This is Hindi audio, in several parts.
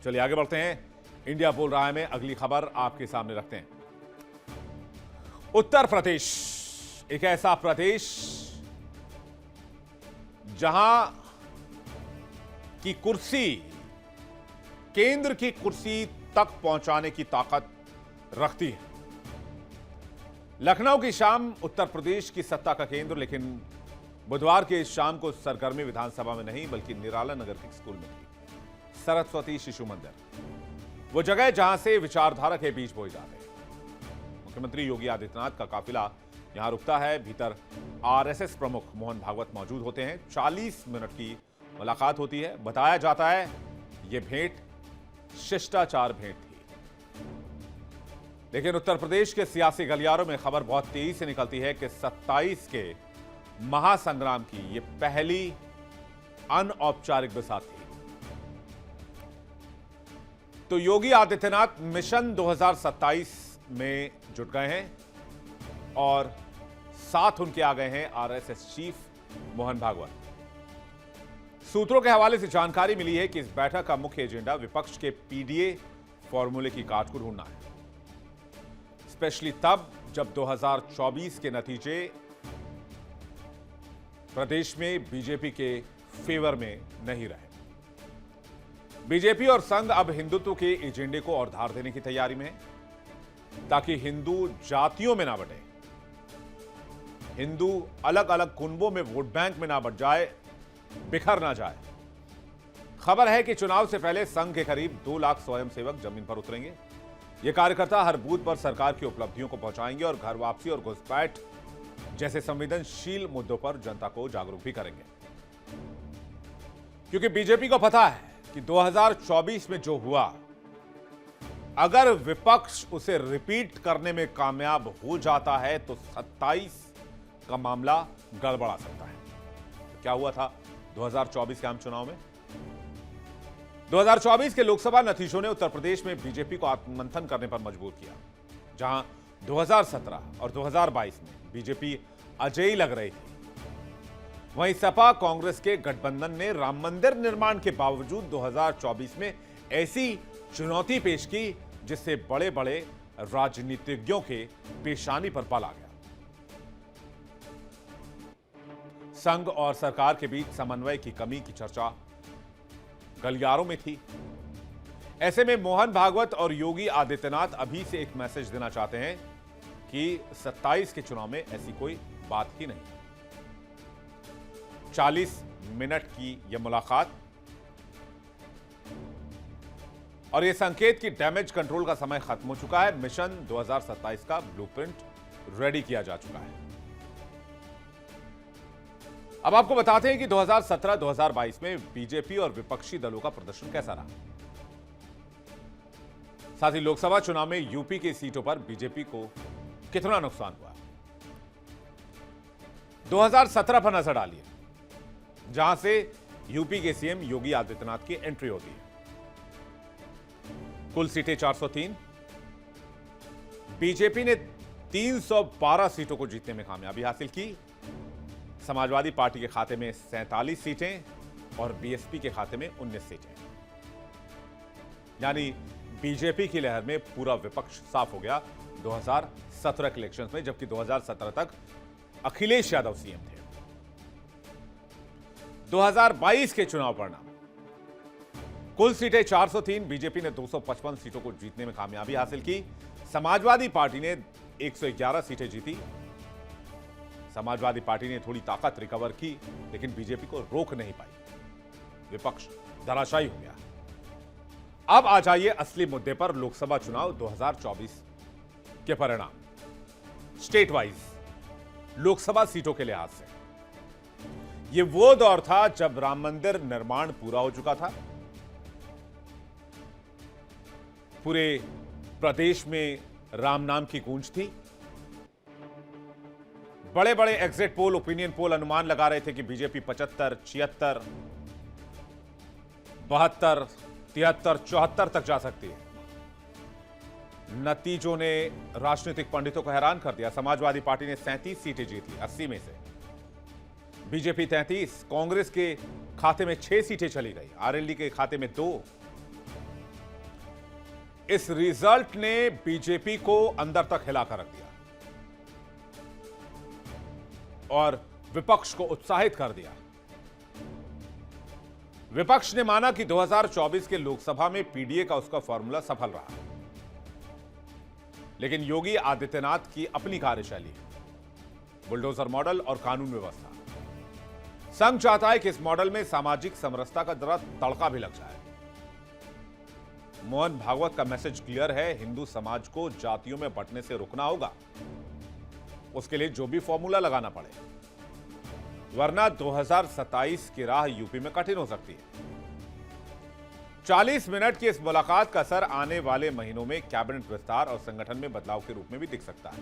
चलिए आगे बढ़ते हैं। इंडिया बोल रहा है में अगली खबर आपके सामने रखते हैं। उत्तर प्रदेश एक ऐसा प्रदेश जहां की कुर्सी केंद्र की कुर्सी तक पहुंचाने की ताकत रखती है। लखनऊ की शाम उत्तर प्रदेश की सत्ता का केंद्र, लेकिन बुधवार के इस शाम को सरगर्मी विधानसभा में नहीं बल्कि निराला नगर के स्कूल में थी। सरस्वती शिशु मंदिर, वो जगह जहां से विचारधारा के बीज बोए जाते हैं। मुख्यमंत्री योगी आदित्यनाथ का काफिला यहां रुकता है। भीतर आरएसएस प्रमुख मोहन भागवत मौजूद होते हैं। 40 मिनट की मुलाकात होती है। बताया जाता है यह भेंट शिष्टाचार भेंट थी, लेकिन उत्तर प्रदेश के सियासी गलियारों में खबर बहुत तेजी से निकलती है कि 27 के महासंग्राम की यह पहली अनौपचारिक बिसात थी। तो योगी आदित्यनाथ मिशन 2027 में जुट गए हैं और साथ उनके आ गए हैं आरएसएस चीफ मोहन भागवत। सूत्रों के हवाले से जानकारी मिली है कि इस बैठक का मुख्य एजेंडा विपक्ष के पीडीए फॉर्मूले की काट को ढूंढना है, स्पेशली तब जब 2024 के नतीजे प्रदेश में बीजेपी के फेवर में नहीं रहे। बीजेपी और संघ अब हिंदुत्व के एजेंडे को और धार देने की तैयारी में है, ताकि हिंदू जातियों में ना बंटे, हिंदू अलग अलग कुनबों में वोट बैंक में ना बंट जाए, बिखर ना जाए। खबर है कि चुनाव से पहले संघ के करीब 2 लाख स्वयंसेवक जमीन पर उतरेंगे। ये कार्यकर्ता हर बूथ पर सरकार की उपलब्धियों को पहुंचाएंगे और घर वापसी और घुसपैठ जैसे संवेदनशील मुद्दों पर जनता को जागरूक भी करेंगे, क्योंकि बीजेपी को पता है कि 2024 में जो हुआ, अगर विपक्ष उसे रिपीट करने में कामयाब हो जाता है तो 27 का मामला गड़बड़ा सकता है। तो क्या हुआ था 2024 के आम चुनाव में? 2024 के लोकसभा नतीजों ने उत्तर प्रदेश में बीजेपी को आत्ममंथन करने पर मजबूर किया। जहां 2017 और 2022 में बीजेपी अजेय लग रही थी, वहीं सपा कांग्रेस के गठबंधन ने राम मंदिर निर्माण के बावजूद 2024 में ऐसी चुनौती पेश की जिससे बड़े बड़े राजनीतिज्ञों के पेशानी पर बल आ गया। संघ और सरकार के बीच समन्वय की कमी की चर्चा गलियारों में थी। ऐसे में मोहन भागवत और योगी आदित्यनाथ अभी से एक मैसेज देना चाहते हैं कि 27 के चुनाव में ऐसी कोई बात ही नहीं। 40 मिनट की यह मुलाकात और यह संकेत कि डैमेज कंट्रोल का समय खत्म हो चुका है। मिशन 2027 का ब्लूप्रिंट रेडी किया जा चुका है। अब आपको बताते हैं कि 2017-2022 में बीजेपी और विपक्षी दलों का प्रदर्शन कैसा रहा। साथ ही लोकसभा चुनाव में यूपी की सीटों पर बीजेपी को कितना नुकसान हुआ। 2017 पर नजर डालिए, जहां से यूपी के सीएम योगी आदित्यनाथ की एंट्री होती है। कुल सीटें 403। बीजेपी ने 312 सीटों को जीतने में कामयाबी हासिल की। समाजवादी पार्टी के खाते में 47 सीटें और बीएसपी के खाते में 19 सीटें। यानी बीजेपी की लहर में पूरा विपक्ष साफ हो गया 2017 के इलेक्शंस में, जबकि 2017 तक अखिलेश यादव सीएम थे। 2022 के चुनाव परिणाम, कुल सीटें 403। बीजेपी ने 255 सीटों को जीतने में कामयाबी हासिल की। समाजवादी पार्टी ने 111 सीटें जीती। समाजवादी पार्टी ने थोड़ी ताकत रिकवर की, लेकिन बीजेपी को रोक नहीं पाई। विपक्ष धराशायी हो गया। अब आ जाइए असली मुद्दे पर, लोकसभा चुनाव 2024 के परिणाम स्टेट वाइज लोकसभा सीटों के लिहाज से। यह वो दौर था जब राम मंदिर निर्माण पूरा हो चुका था। पूरे प्रदेश में राम नाम की गूंज थी। बड़े बड़े एग्जिट पोल, ओपिनियन पोल अनुमान लगा रहे थे कि बीजेपी 75, 76, 72, 73, 74 तक जा सकती है। नतीजों ने राजनीतिक पंडितों को हैरान कर दिया। समाजवादी पार्टी ने 37 सीटें जीती 80 में से, बीजेपी 33, कांग्रेस के खाते में 6 सीटें चली गई, आरएलडी के खाते में 2, इस रिजल्ट ने बीजेपी को अंदर तक हिलाकर रख दिया और विपक्ष को उत्साहित कर दिया। विपक्ष ने माना कि 2024 के लोकसभा में पीडीए का उसका फॉर्मूला सफल रहा, लेकिन योगी आदित्यनाथ की अपनी कार्यशैली है, बुलडोजर मॉडल और कानून व्यवस्था। संघ चाहता है कि इस मॉडल में सामाजिक समरसता का जरा तड़का भी लग जाए। मोहन भागवत का मैसेज क्लियर है, हिंदू समाज को जातियों में बंटने से रोकना होगा, उसके लिए जो भी फॉर्मूला लगाना पड़े, वरना 2027 की राह यूपी में कठिन हो सकती है। 40 मिनट की इस मुलाकात का असर आने वाले महीनों में कैबिनेट विस्तार और संगठन में बदलाव के रूप में भी दिख सकता है।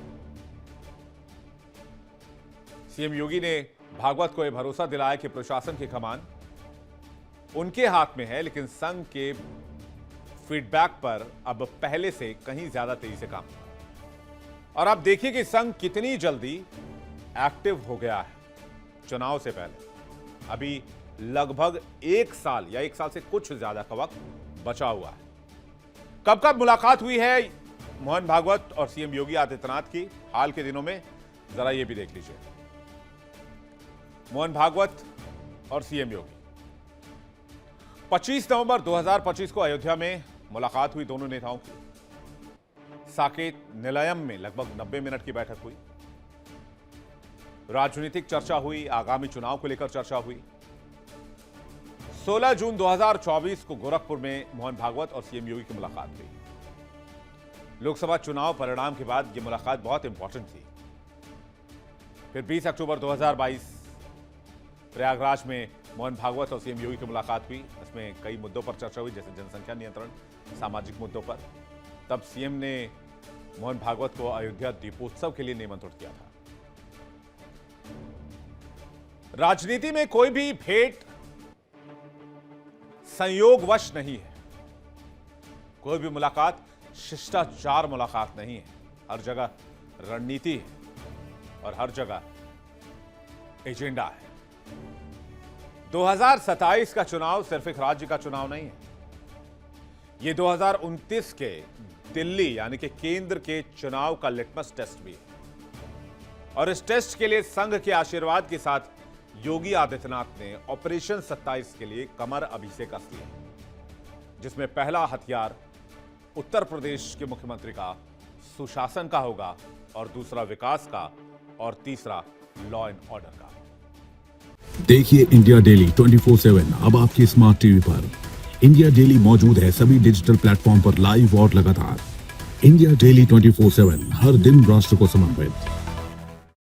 सीएम योगी ने भागवत को यह भरोसा दिलाया कि प्रशासन की कमान उनके हाथ में है, लेकिन संघ के फीडबैक पर अब पहले से कहीं ज्यादा तेजी से काम होगा। और आप देखिए कि संघ कितनी जल्दी एक्टिव हो गया है। चुनाव से पहले अभी लगभग 1 साल या 1 साल से कुछ ज्यादा का वक्त बचा हुआ है। कब कब मुलाकात हुई है मोहन भागवत और सीएम योगी आदित्यनाथ की हाल के दिनों में, जरा यह भी देख लीजिए। मोहन भागवत और सीएम योगी 25 नवंबर 2025 को अयोध्या में मुलाकात हुई दोनों नेताओं की। साकेत निलयम में लगभग 90 मिनट की बैठक हुई। राजनीतिक चर्चा हुई, आगामी चुनाव को लेकर चर्चा हुई। 16 जून 2024 को गोरखपुर में मोहन भागवत और सीएम योगी की मुलाकात हुई। लोकसभा चुनाव परिणाम के बाद यह मुलाकात बहुत इंपॉर्टेंट थी। फिर 20 अक्टूबर 2022 प्रयागराज में मोहन भागवत और सीएम योगी की मुलाकात हुई। इसमें कई मुद्दों पर चर्चा हुई, जैसे जनसंख्या नियंत्रण, सामाजिक मुद्दों पर। तब सीएम ने मोहन भागवत को अयोध्या दीपोत्सव के लिए निमंत्रित किया था। राजनीति में कोई भी भेंट संयोगवश नहीं है, कोई भी मुलाकात शिष्टाचार मुलाकात नहीं है। हर जगह रणनीति है और हर जगह एजेंडा है। 2027 का चुनाव सिर्फ एक राज्य का चुनाव नहीं है, यह 2029 के दिल्ली यानी कि केंद्र के चुनाव का लिटमस टेस्ट भी है। और इस टेस्ट के लिए संघ के आशीर्वाद के साथ योगी आदित्यनाथ ने ऑपरेशन 27 के लिए कमर अभी से कस ली है, जिसमें पहला हथियार उत्तर प्रदेश के मुख्यमंत्री का सुशासन का होगा और दूसरा विकास का और तीसरा लॉ एंड ऑर्डर का। देखिए इंडिया डेली 24/7 अब आपके स्मार्ट टीवी पर। इंडिया डेली मौजूद है सभी डिजिटल प्लेटफॉर्म पर लाइव और लगातार। इंडिया डेली 24/7 हर दिन राष्ट्र को समर्पित।